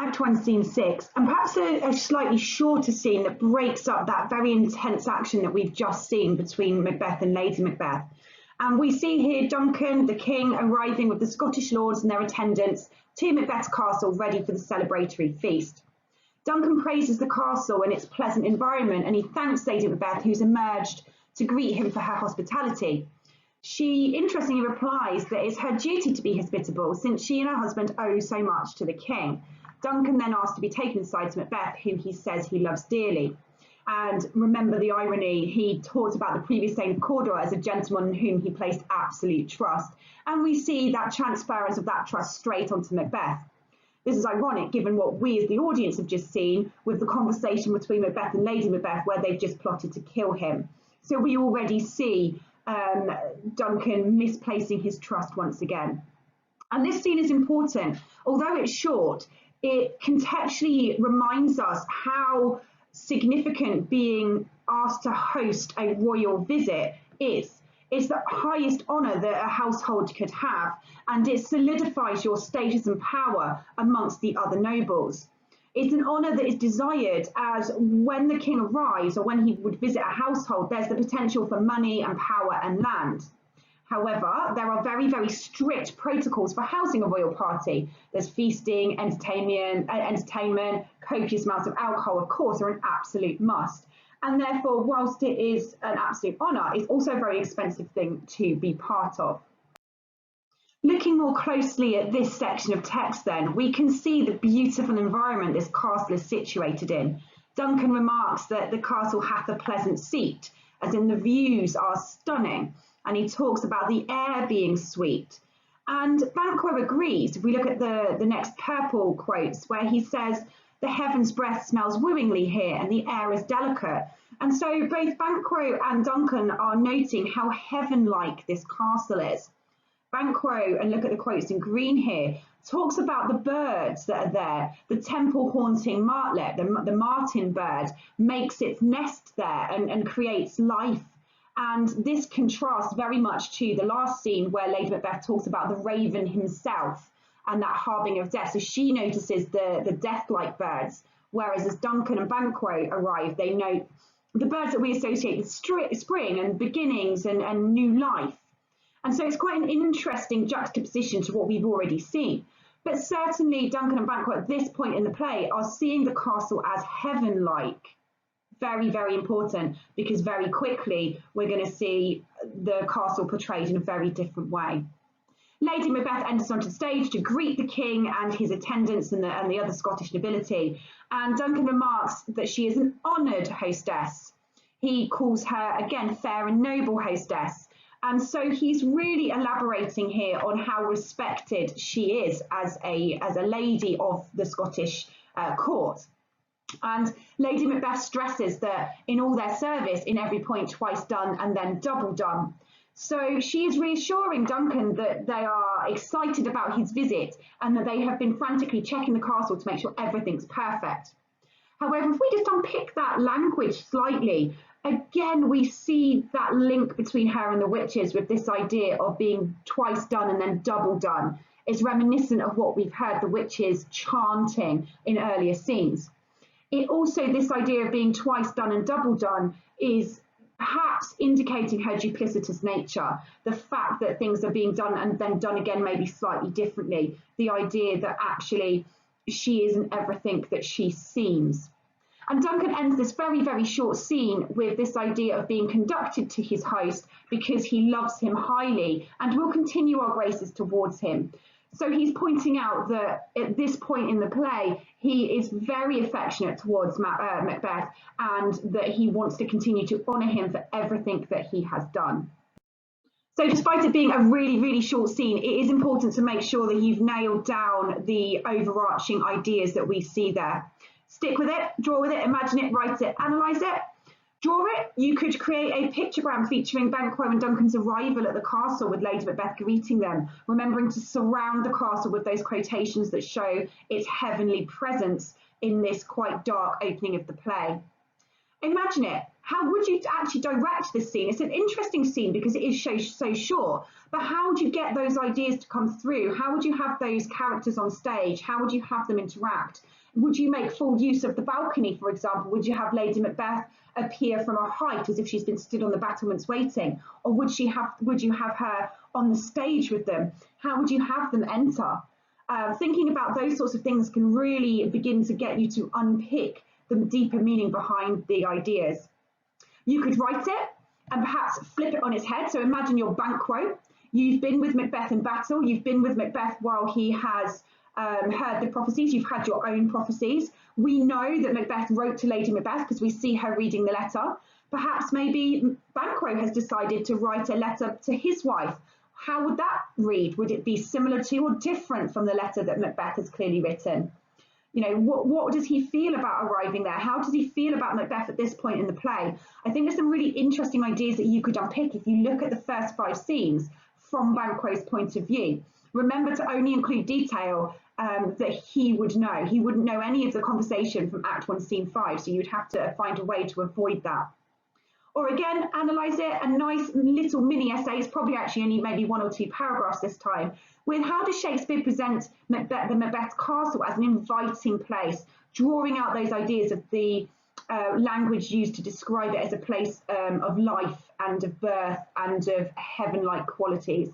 Act 1, Scene 6, and perhaps a slightly shorter scene that breaks up that very intense action that we've just seen between Macbeth and Lady Macbeth. And we see here Duncan, the king, arriving with the Scottish lords and their attendants to Macbeth's castle, ready for the celebratory feast. Duncan praises the castle and its pleasant environment, and he thanks Lady Macbeth, who's emerged to greet him, for her hospitality. She interestingly replies that it's her duty to be hospitable, since she and her husband owe so much to the king. Duncan then asks to be taken aside to Macbeth, whom he says he loves dearly. And remember the irony, he talked about the previous Thane of Cawdor as a gentleman in whom he placed absolute trust. And we see that transference of that trust straight onto Macbeth. This is ironic given what we as the audience have just seen with the conversation between Macbeth and Lady Macbeth, where they've just plotted to kill him. So we already see Duncan misplacing his trust once again. And this scene is important. Although it's short, it contextually reminds us how significant being asked to host a royal visit is. It's the highest honour that a household could have, and it solidifies your status and power amongst the other nobles. It's an honour that is desired, as when the king arrives or when he would visit a household, there's the potential for money and power and land. However, there are very, very strict protocols for housing a royal party. There's feasting, entertainment, copious amounts of alcohol, of course, are an absolute must. And therefore, whilst it is an absolute honour, it's also a very expensive thing to be part of. Looking more closely at this section of text then, we can see the beautiful environment this castle is situated in. Duncan remarks that the castle hath a pleasant seat, as in the views are stunning, and he talks about the air being sweet. And Banquo agrees. If we look at the next purple quotes, where he says, the heaven's breath smells wooingly here, and the air is delicate. And so both Banquo and Duncan are noting how heaven-like this castle is. Banquo, and look at the quotes in green here, talks about the birds that are there. The temple-haunting martlet, the martin bird, makes its nest there and creates life. And this contrasts very much to the last scene where Lady Macbeth talks about the raven himself and that harbinger of death. So she notices the death-like birds, whereas as Duncan and Banquo arrive, they note the birds that we associate with spring and beginnings and new life. And so it's quite an interesting juxtaposition to what we've already seen. But certainly Duncan and Banquo at this point in the play are seeing the castle as heaven-like. Very, very important, because very quickly we're going to see the castle portrayed in a very different way. Lady Macbeth enters onto the stage to greet the king and his attendants and the other Scottish nobility. And Duncan remarks that she is an honoured hostess. He calls her, again, fair and noble hostess. And so he's really elaborating here on how respected she is as a lady of the Scottish court. And Lady Macbeth stresses that in all their service, in every point twice done and then double done. So she is reassuring Duncan that they are excited about his visit and that they have been frantically checking the castle to make sure everything's perfect. However, if we just unpick that language slightly, again, we see that link between her and the witches with this idea of being twice done and then double done. It's reminiscent of what we've heard the witches chanting in earlier scenes. It also, this idea of being twice done and double done is perhaps indicating her duplicitous nature, the fact that things are being done and then done again maybe slightly differently, the idea that actually she isn't everything that she seems. And Duncan ends this very, very short scene with this idea of being conducted to his host because he loves him highly and will continue our graces towards him. So he's pointing out that at this point in the play, he is very affectionate towards Macbeth and that he wants to continue to honour him for everything that he has done. So despite it being a really, really short scene, it is important to make sure that you've nailed down the overarching ideas that we see there. Stick with it, draw with it, imagine it, write it, analyse it. Draw it. You could create a pictogram featuring Banquo and Duncan's arrival at the castle with Lady Macbeth greeting them, remembering to surround the castle with those quotations that show its heavenly presence in this quite dark opening of the play. Imagine it. How would you actually direct this scene? It's an interesting scene because it is so short, but how would you get those ideas to come through? How would you have those characters on stage? How would you have them interact? Would you make full use of the balcony, for example? Would you have Lady Macbeth appear from a height as if she's been stood on the battlements waiting? Or would you have her on the stage with them? How would you have them enter? Thinking about those sorts of things can really begin to get you to unpick the deeper meaning behind the ideas. You could write it and perhaps flip it on its head. So imagine your Banquo. You've been with Macbeth in battle. You've been with Macbeth while he has heard the prophecies. You've had your own prophecies. We know that Macbeth wrote to Lady Macbeth because we see her reading the letter. Perhaps maybe Banquo has decided to write a letter to his wife. How would that read? Would it be similar to or different from the letter that Macbeth has clearly written? You know, what does he feel about arriving there? How does he feel about Macbeth at this point in the play? I think there's some really interesting ideas that you could unpick if you look at the first 5 scenes from Banquo's point of view. Remember to only include detail that he would know. He wouldn't know any of the conversation from Act 1, Scene 5, so you'd have to find a way to avoid that. Or again, analyse it, a nice little mini essays, probably actually only maybe 1 or 2 paragraphs this time, with how does Shakespeare present Macbeth, the Macbeth Castle as an inviting place, drawing out those ideas of the language used to describe it as a place of life and of birth and of heaven-like qualities.